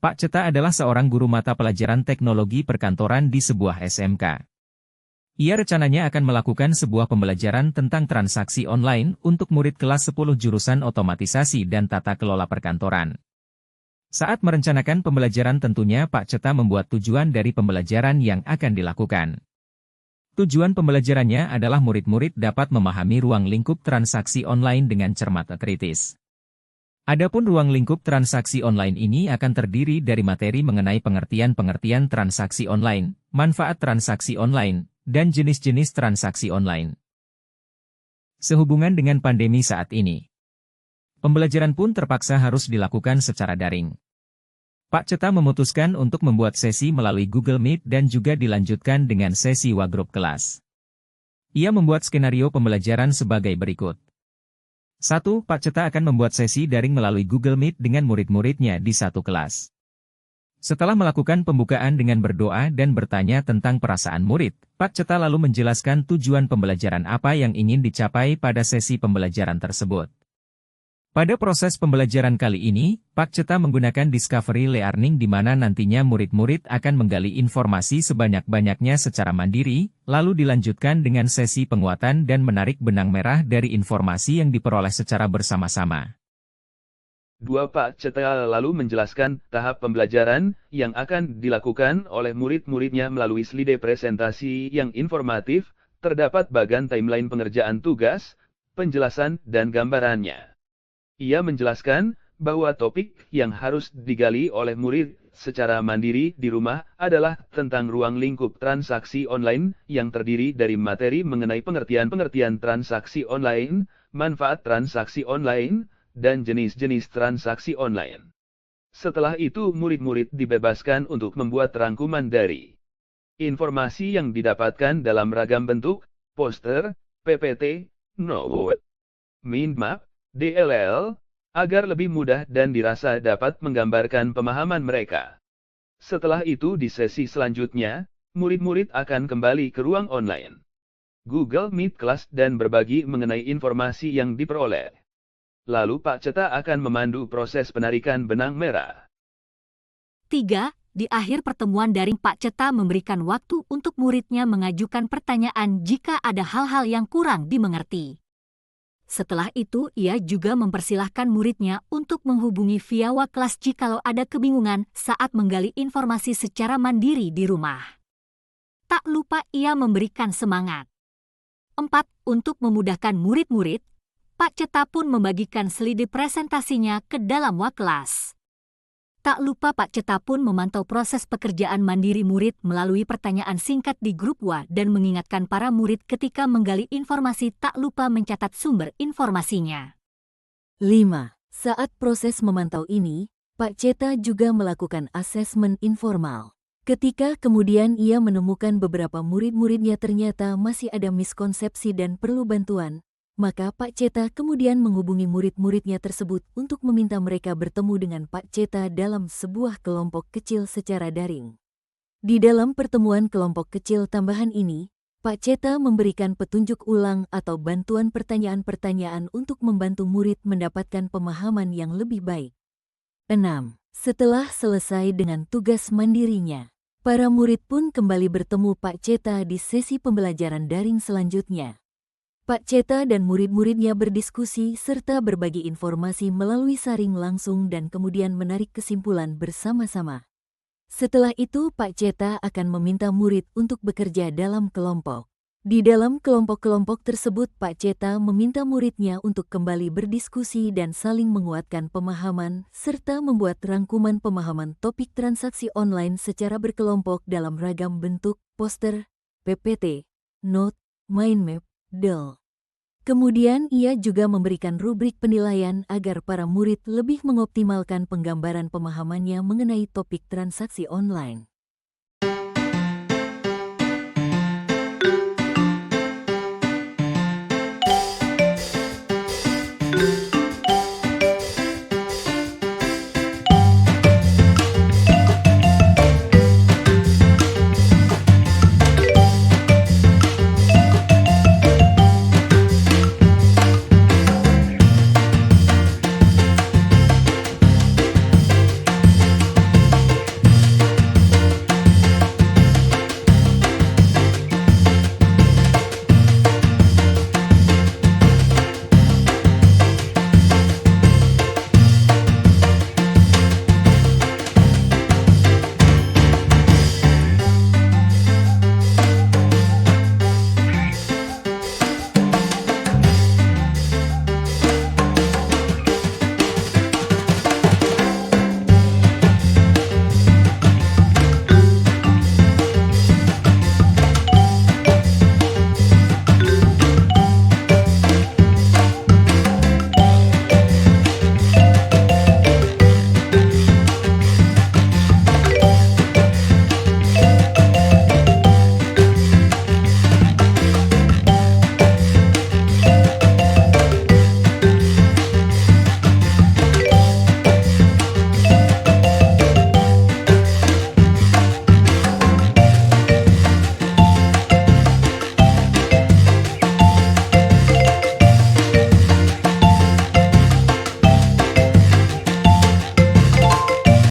Pak Ceta adalah seorang guru mata pelajaran teknologi perkantoran di sebuah SMK. Ia rencananya akan melakukan sebuah pembelajaran tentang transaksi online untuk murid kelas 10 jurusan otomatisasi dan tata kelola perkantoran. Saat merencanakan pembelajaran tentunya Pak Ceta membuat tujuan dari pembelajaran yang akan dilakukan. Tujuan pembelajarannya adalah murid-murid dapat memahami ruang lingkup transaksi online dengan cermat dan kritis. Adapun ruang lingkup transaksi online ini akan terdiri dari materi mengenai pengertian-pengertian transaksi online, manfaat transaksi online, dan jenis-jenis transaksi online. Sehubungan dengan pandemi saat ini, pembelajaran pun terpaksa harus dilakukan secara daring. Pak Ceta memutuskan untuk membuat sesi melalui Google Meet dan juga dilanjutkan dengan sesi wagrup kelas. Ia membuat skenario pembelajaran sebagai berikut. 1. Pak Ceta akan membuat sesi daring melalui Google Meet dengan murid-muridnya di satu kelas. Setelah melakukan pembukaan dengan berdoa dan bertanya tentang perasaan murid, Pak Ceta lalu menjelaskan tujuan pembelajaran apa yang ingin dicapai pada sesi pembelajaran tersebut. Pada proses pembelajaran kali ini, Pak Ceta menggunakan Discovery Learning di mana nantinya murid-murid akan menggali informasi sebanyak-banyaknya secara mandiri, lalu dilanjutkan dengan sesi penguatan dan menarik benang merah dari informasi yang diperoleh secara bersama-sama. 2. Pak Ceta lalu menjelaskan tahap pembelajaran yang akan dilakukan oleh murid-muridnya melalui slide presentasi yang informatif, terdapat bagan timeline pengerjaan tugas, penjelasan dan gambarannya. Ia menjelaskan bahwa topik yang harus digali oleh murid secara mandiri di rumah adalah tentang ruang lingkup transaksi online yang terdiri dari materi mengenai pengertian-pengertian transaksi online, manfaat transaksi online, dan jenis-jenis transaksi online. Setelah itu murid-murid dibebaskan untuk membuat rangkuman dari informasi yang didapatkan dalam ragam bentuk, poster, PPT, note, mind map, DLL, agar lebih mudah dan dirasa dapat menggambarkan pemahaman mereka. Setelah itu di sesi selanjutnya, murid-murid akan kembali ke ruang online Google Meet kelas dan berbagi mengenai informasi yang diperoleh. Lalu Pak Ceta akan memandu proses penarikan benang merah. 3. Di akhir pertemuan daring Pak Ceta memberikan waktu untuk muridnya mengajukan pertanyaan jika ada hal-hal yang kurang dimengerti. Setelah itu ia juga mempersilahkan muridnya untuk menghubungi via kelas jikalau ada kebingungan saat menggali informasi secara mandiri di rumah. Tak lupa ia memberikan semangat. 4. Untuk memudahkan murid-murid, Pak Ceta pun membagikan slide presentasinya ke dalam kelas. Tak lupa Pak Ceta pun memantau proses pekerjaan mandiri murid melalui pertanyaan singkat di grup WA dan mengingatkan para murid ketika menggali informasi tak lupa mencatat sumber informasinya. 5. Saat proses memantau ini, Pak Ceta juga melakukan asesmen informal. Ketika kemudian ia menemukan beberapa murid-muridnya ternyata masih ada miskonsepsi dan perlu bantuan, maka Pak Ceta kemudian menghubungi murid-muridnya tersebut untuk meminta mereka bertemu dengan Pak Ceta dalam sebuah kelompok kecil secara daring. Di dalam pertemuan kelompok kecil tambahan ini, Pak Ceta memberikan petunjuk ulang atau bantuan pertanyaan-pertanyaan untuk membantu murid mendapatkan pemahaman yang lebih baik. 6. Setelah selesai dengan tugas mandirinya, para murid pun kembali bertemu Pak Ceta di sesi pembelajaran daring selanjutnya. Pak Ceta dan murid-muridnya berdiskusi serta berbagi informasi melalui saring langsung dan kemudian menarik kesimpulan bersama-sama. Setelah itu Pak Ceta akan meminta murid untuk bekerja dalam kelompok. Di dalam kelompok-kelompok tersebut Pak Ceta meminta muridnya untuk kembali berdiskusi dan saling menguatkan pemahaman serta membuat rangkuman pemahaman topik transaksi online secara berkelompok dalam ragam bentuk, poster, PPT, note, mind map, DL. Kemudian ia juga memberikan rubrik penilaian agar para murid lebih mengoptimalkan penggambaran pemahamannya mengenai topik transaksi online.